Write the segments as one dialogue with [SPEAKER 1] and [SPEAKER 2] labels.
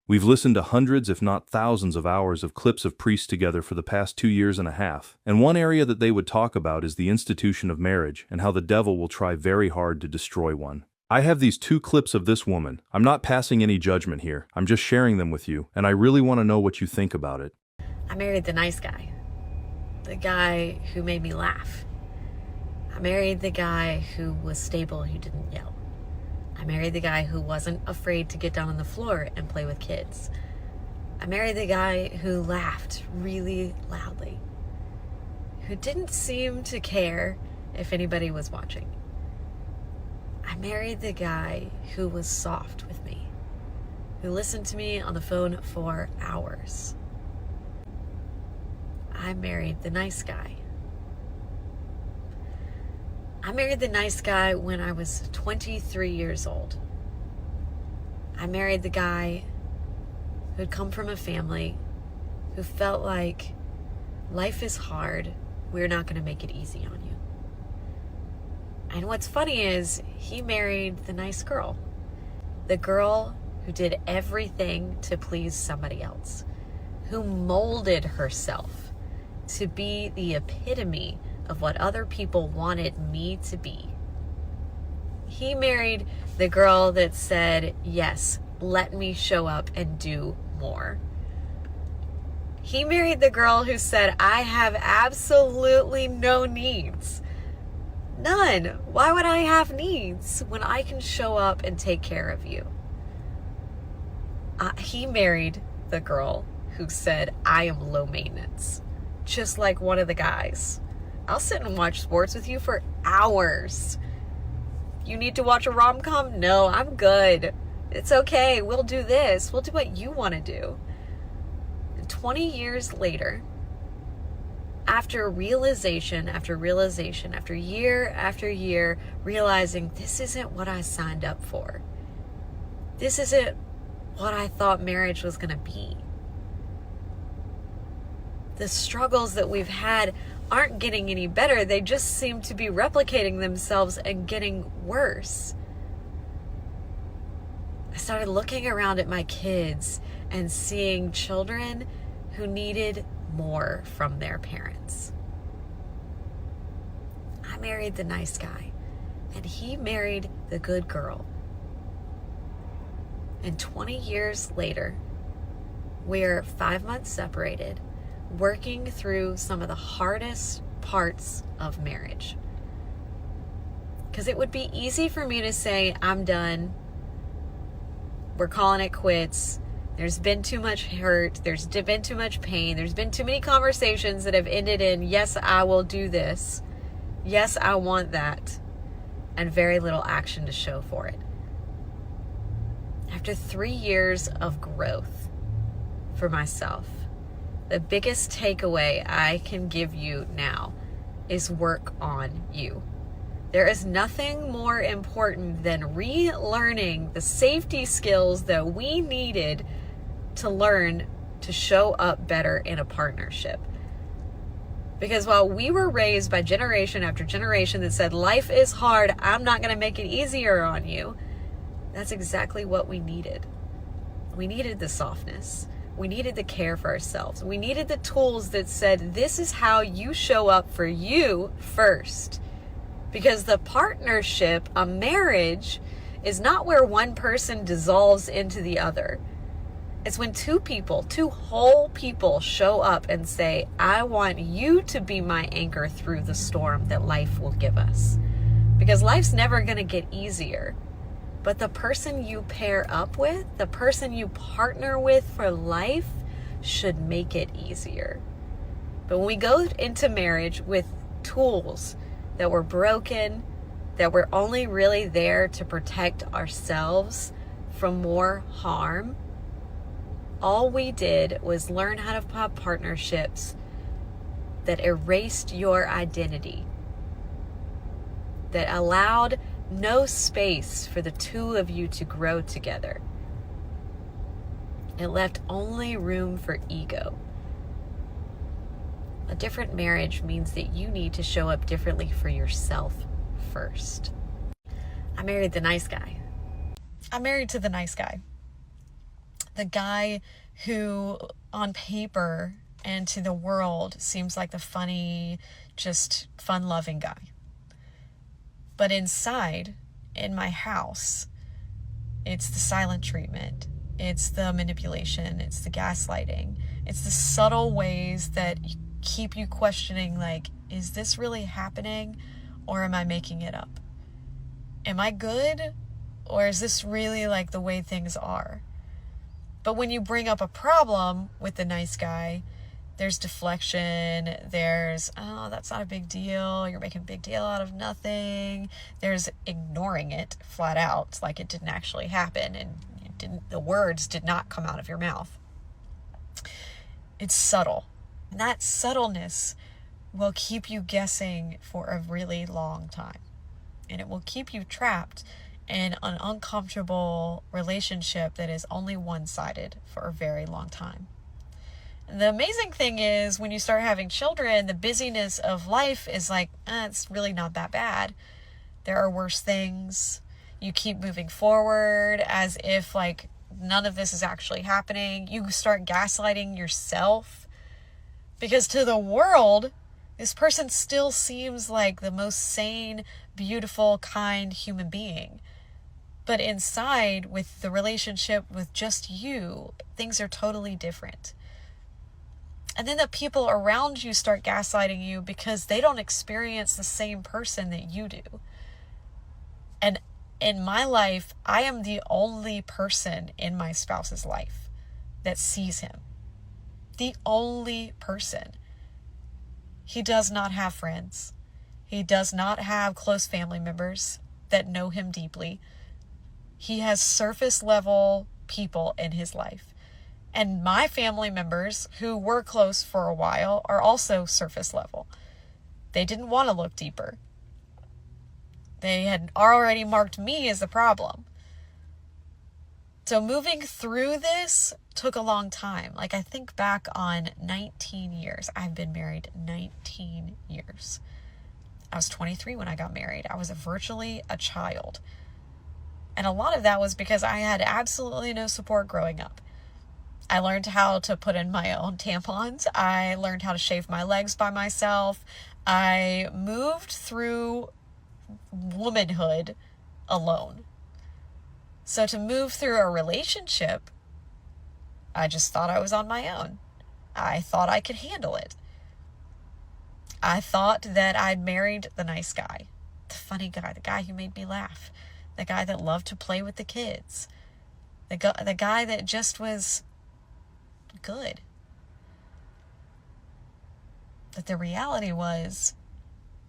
[SPEAKER 1] We've listened to hundreds, if not thousands, of hours of clips of priests together for the past 2 years and a half, and one area that they would talk about is the institution of marriage and how the devil will try very hard to destroy one. I have these 2 clips of this woman. I'm not passing any judgment here. I'm just sharing them with you, and I really want to know what you think about it.
[SPEAKER 2] I married the nice guy. The guy who made me laugh. I married the guy who was stable, who didn't yell. I married the guy who wasn't afraid to get down on the floor and play with kids. I married the guy who laughed really loudly, who didn't seem to care if anybody was watching. I married the guy who was soft with me, who listened to me on the phone for hours. I married the nice guy. I married the nice guy when I was 23 years old. I married the guy who'd come from a family who felt like life is hard, we're not going to make it easy on you. And what's funny is he married the nice girl. The girl who did everything to please somebody else, who molded herself to be the epitome of what other people wanted me to be. He married the girl that said, yes, let me show up and do more. He married the girl who said, I have absolutely no needs. None. Why would I have needs when I can show up and take care of you? He married the girl who said, I am low maintenance, just like one of the guys. I'll sit and watch sports with you for hours. You need to watch a rom-com? No, I'm good. It's okay. We'll do this. We'll do what you want to do. And 20 years later, after realization after realization, after year, realizing this isn't what I signed up for. This isn't what I thought marriage was going to be. The struggles that we've had aren't getting any better. They just seem to be replicating themselves and getting worse. I started looking around at my kids and seeing children who needed more from their parents. I married the nice guy, and he married the good girl. And 20 years later, we're 5 months separated, working through some of the hardest parts of marriage. Because it would be easy for me to say, I'm done. We're calling it quits. There's been too much hurt. There's been too much pain. There's been too many conversations that have ended in, yes, I will do this. Yes, I want that. And very little action to show for it. After 3 years of growth for myself, the biggest takeaway I can give you now is work on you. There is nothing more important than relearning the safety skills that we needed to learn to show up better in a partnership. Because while we were raised by generation after generation that said, life is hard, I'm not going to make it easier on you, that's exactly what we needed. We needed the softness. We needed the care for ourselves. We needed the tools that said, this is how you show up for you first. Because the partnership, a marriage, is not where one person dissolves into the other. It's when two whole people show up and say, I want you to be my anchor through the storm that life will give us. Because life's never going to get easier. But the person you pair up with, the person you partner with for life, should make it easier. But when we go into marriage with tools that were broken, that were only really there to protect ourselves from more harm, all we did was learn how to have partnerships that erased your identity, that allowed no space for the two of you to grow together. It left only room for ego. A different marriage means that you need to show up differently for yourself first. I married the nice guy. I'm married to the nice guy. The guy who on paper and to the world seems like the funny, just fun-loving guy. But inside, in my house, it's the silent treatment. It's the manipulation. It's the gaslighting. It's the subtle ways that keep you questioning, like, is this really happening or am I making it up? Am I good or is this really like the way things are? But when you bring up a problem with the nice guy, there's deflection, there's, oh, that's not a big deal, you're making a big deal out of nothing. There's ignoring it flat out, like it didn't actually happen and the words did not come out of your mouth. It's subtle. And that subtleness will keep you guessing for a really long time. And it will keep you trapped in an uncomfortable relationship that is only one-sided for a very long time. And the amazing thing is when you start having children, the busyness of life is like, it's really not that bad. There are worse things. You keep moving forward as if like none of this is actually happening. You start gaslighting yourself because to the world, this person still seems like the most sane, beautiful, kind human being. But inside, with the relationship with just you, things are totally different. And then the people around you start gaslighting you because they don't experience the same person that you do. And in my life, I am the only person in my spouse's life that sees him. The only person. He does not have friends. He does not have close family members that know him deeply. He has surface level people in his life. And my family members who were close for a while are also surface level. They didn't want to look deeper. They had already marked me as the problem. So moving through this took a long time. Like I think back on 19 years. I've been married 19 years. I was 23 when I got married. I was virtually a child. And a lot of that was because I had absolutely no support growing up. I learned how to put in my own tampons. I learned how to shave my legs by myself. I moved through womanhood alone. So to move through a relationship, I just thought I was on my own. I thought I could handle it. I thought that I'd married the nice guy, the funny guy, the guy who made me laugh, the guy that loved to play with the kids, the guy that just was good. But the reality was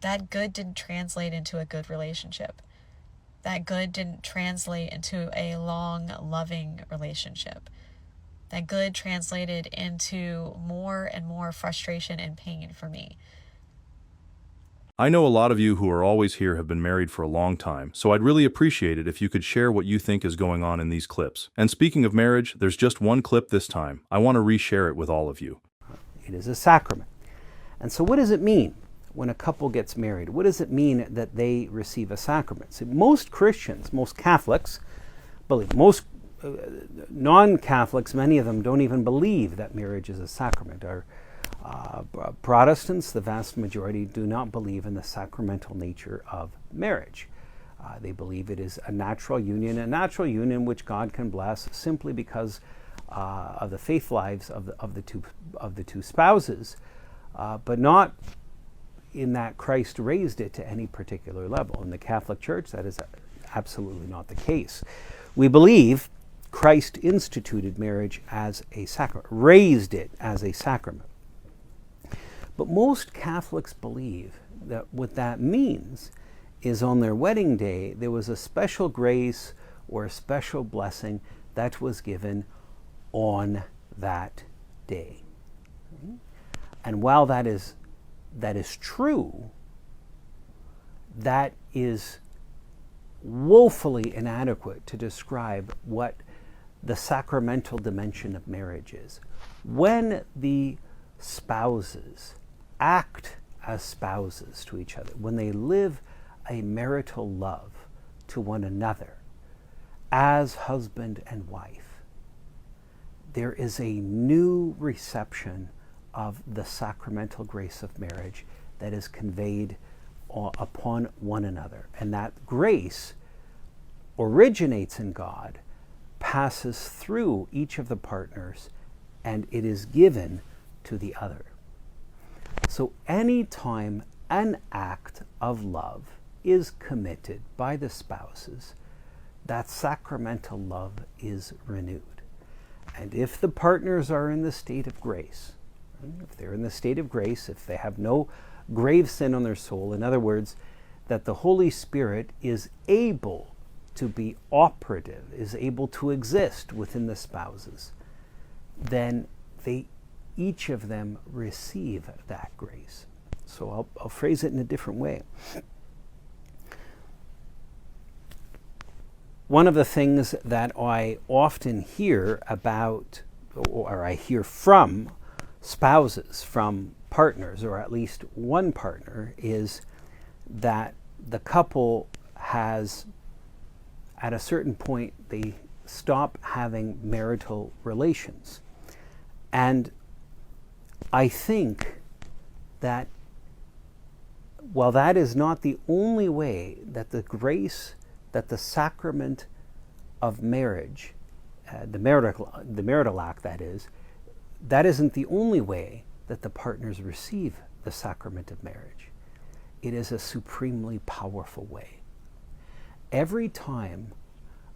[SPEAKER 2] that good didn't translate into a good relationship. That good didn't translate into a long, loving relationship. That good translated into more and more frustration and pain for me.
[SPEAKER 1] I know a lot of you who are always here have been married for a long time, so I'd really appreciate it if you could share what you think is going on in these clips. And speaking of marriage, there's just one clip this time. I want to reshare it with all of you.
[SPEAKER 3] It is a sacrament. And so what does it mean when a couple gets married? What does it mean that they receive a sacrament? So most Christians, most Catholics, most non-Catholics, many of them don't even believe that marriage is a sacrament. Protestants, the vast majority, do not believe in the sacramental nature of marriage. They believe it is a natural union which God can bless simply because of the faith lives of the two spouses, but not in that Christ raised it to any particular level. In the Catholic Church, that is absolutely not the case. We believe Christ instituted marriage as a sacrament, raised it as a sacrament. But most Catholics believe that what that means is on their wedding day, there was a special grace or a special blessing that was given on that day. And while that is true, that is woefully inadequate to describe what the sacramental dimension of marriage is. When the spouses act as spouses to each other, when they live a marital love to one another as husband and wife, there is a new reception of the sacramental grace of marriage that is conveyed upon one another. And that grace originates in God, passes through each of the partners, and it is given to the other. So anytime an act of love is committed by the spouses, that sacramental love is renewed. And if the partners are in the state of grace, if they're in the state of grace, if they have no grave sin on their soul, in other words, that the Holy Spirit is able to be operative, is able to exist within the spouses, then each of them receive that grace. So I'll phrase it in a different way. One of the things that I often hear about, or I hear from spouses, from partners, or at least one partner, is that the couple has, at a certain point, they stop having marital relations. And I think that while that is not the only way that the grace, that the sacrament of marriage, the marital act that isn't the only way that the partners receive the sacrament of marriage. It is a supremely powerful way. Every time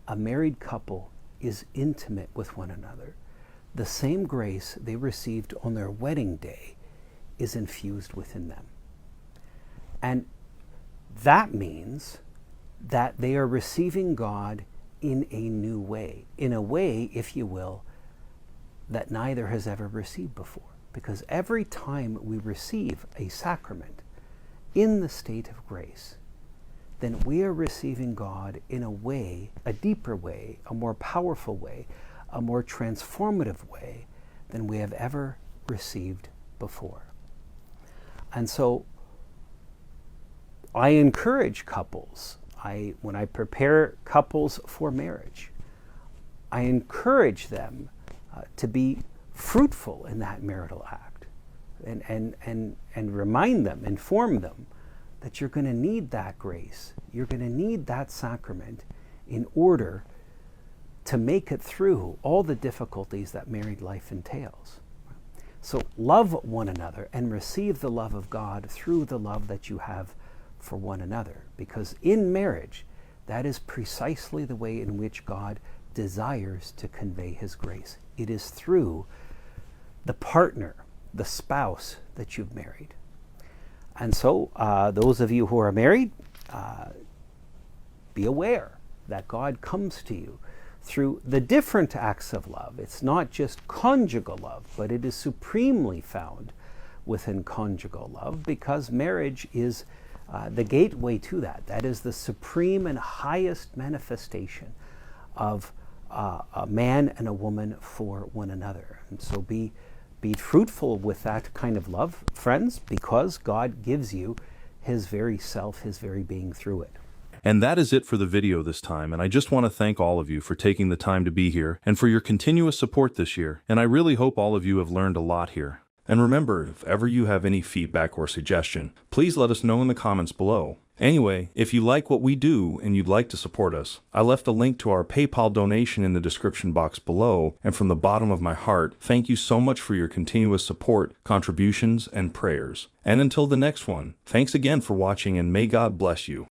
[SPEAKER 3] a married couple is intimate with one another, the same grace they received on their wedding day is infused within them. And that means that they are receiving God in a new way, in a way, if you will, that neither has ever received before. Because every time we receive a sacrament in the state of grace, then we are receiving God in a way, a deeper way, a more powerful way, a more transformative way than we have ever received before. And so I encourage couples, when I prepare couples for marriage, I encourage them to be fruitful in that marital act, and remind them, inform them that you're going to need that grace, you're going to need that sacrament in order to make it through all the difficulties that married life entails. So love one another and receive the love of God through the love that you have for one another. Because in marriage, that is precisely the way in which God desires to convey his grace. It is through the partner, the spouse that you've married. And so those of you who are married, be aware that God comes to you through the different acts of love. It's not just conjugal love, but it is supremely found within conjugal love, because marriage is the gateway to that. That is the supreme and highest manifestation of a man and a woman for one another. And so be fruitful with that kind of love, friends, because God gives you his very self, his very being through it.
[SPEAKER 1] And that is it for the video this time, and I just want to thank all of you for taking the time to be here and for your continuous support this year, and I really hope all of you have learned a lot here. And remember, if ever you have any feedback or suggestion, please let us know in the comments below. Anyway, if you like what we do and you'd like to support us, I left a link to our PayPal donation in the description box below, and from the bottom of my heart, thank you so much for your continuous support, contributions, and prayers. And until the next one, thanks again for watching, and may God bless you.